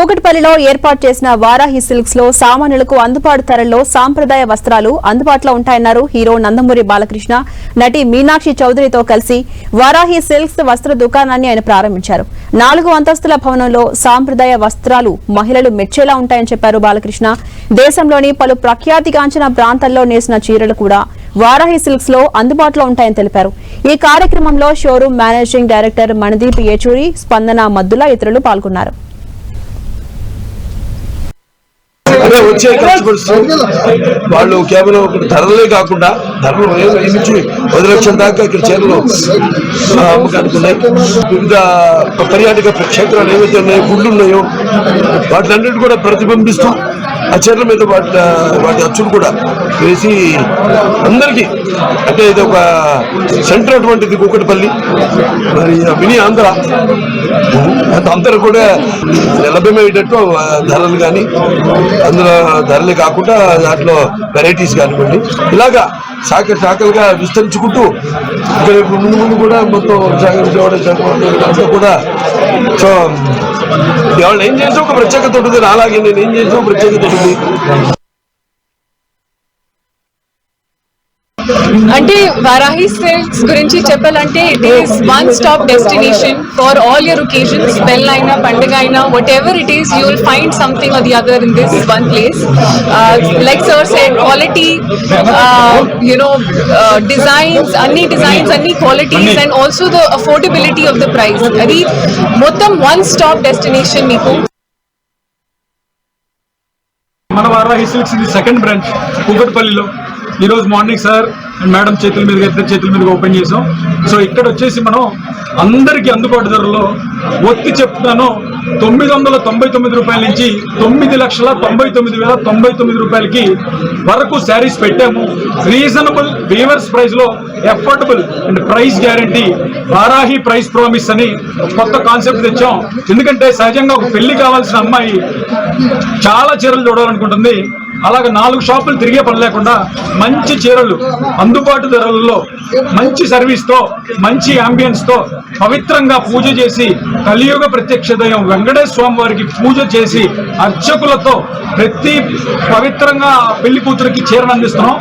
కూకట్పల్లిలో ఏర్పాటు చేసిన వారాహి సిల్క్స్ లో సామాన్యులకు అందుబాటు ధరల్లో సాంప్రదాయ వస్త్రాలు అందుబాటులో ఉంటాయన్నారు హీరో నందమూరి బాలకృష్ణ. నటి మీనాక్షి చౌదరితో కలిసి వారాహి సిల్క్స్ వస్త్ర దుకాణాన్ని ఆయన ప్రారంభించారు. 4 అంతస్తుల భవనంలో సాంప్రదాయ వస్త్రాలు మహిళలు మెచ్చేలా ఉంటాయని చెప్పారు బాలకృష్ణ. దేశంలోని పలు ప్రఖ్యాతిగాంచిన ప్రాంతాల్లో నేసిన చీరలు కూడా వారాహి సిల్క్స్ లో అందుబాటులో ఉంటాయని తెలిపారు. ఈ కార్యక్రమంలో showroom managing director Manideep Yechury, స్పందన మద్దుల ఇతరులు పాల్గొన్నారు. వచ్చే కస్టమర్స్ వాళ్ళు కేవలం ధరలే కాకుండా ధరలు 10 లక్షల దాకా ఇక్కడ చీరలు అమ్మకానికి ఉన్నాయి. వివిధ పర్యాటక క్షేత్రాలు ఏవైతే ఉన్నాయో, గుళ్ళు ఉన్నాయో వాటిలన్నిటి కూడా ప్రతిబింబిస్తూ ఆ చీరల మీద వాటి అచ్చులు కూడా వేసి అందరికీ, అంటే ఇది ఒక సెంటర్ అటువంటిది కూకట్పల్లి, మరి మినీ ఆంధ్ర అందరూ కూడా లభ్యమయ్యేటట్టు ధరలు కానీ, అందులో ధరలే కాకుండా దాంట్లో వెరైటీస్ కానివ్వండి, ఇలాగా శాఖలుగా విస్తరించుకుంటూ ఇక్కడ ముందు కూడా మొత్తం దాంట్లో కూడా. సో వాళ్ళు ఏం చేసా ఒక ప్రత్యేకత ఉంటుంది, అలాగే నేను ఏం చేసా ప్రత్యేకత ఉంటుంది. అంటే వారాహి సిల్క్స్ గురించి చెప్పాలంటే it is one stop destination for all your occasions. పెళ్ళైనా, పండుగ అయినా, whatever it is, you will find something or the other in this one place. Like sir said, quality, designs, అన్ని qualities and also the affordability of the price. అది మొత్తం one stop destination మీకు. మన Varahi Silks ఇది second branch కూకట్పల్లిలో. ఈరోజు morning sir and madam చేతుల మీదుగా, ఇద్దరు చేతుల మీదుగా ఓపెన్ చేసాం. సో ఇక్కడ వచ్చేసి మనం అందరికీ అందుబాటు ధరలో, ఒత్తి చెప్తున్నాను, 999 రూపాయల నుంచి 9,99,099 రూపాయలకి వరకు శారీస్ పెట్టాము. రీజనబుల్ వీవర్స్ ప్రైస్ లో affordable and price guarantee, Varahi price promise అని కొత్త కాన్సెప్ట్ తెచ్చాం. ఎందుకంటే సహజంగా ఒక పెళ్లి కావాల్సిన అమ్మాయి చాలా చీరలు చూడాలనుకుంటుంది. అలాగే 4 షాపులు తిరిగే పని లేకుండా మంచి చీరలు అందుబాటు ధరలలో, మంచి సర్వీస్ తో, మంచి అంబియన్స్ తో పవిత్రంగా పూజ చేసి, కలియుగ ప్రత్యక్ష దైవం వెంకటేశ్వర స్వామి వారికి పూజ చేసి అర్చకులతో ప్రతి పవిత్రంగా పెళ్లి కూతురికి చీరను అందిస్తున్నాం.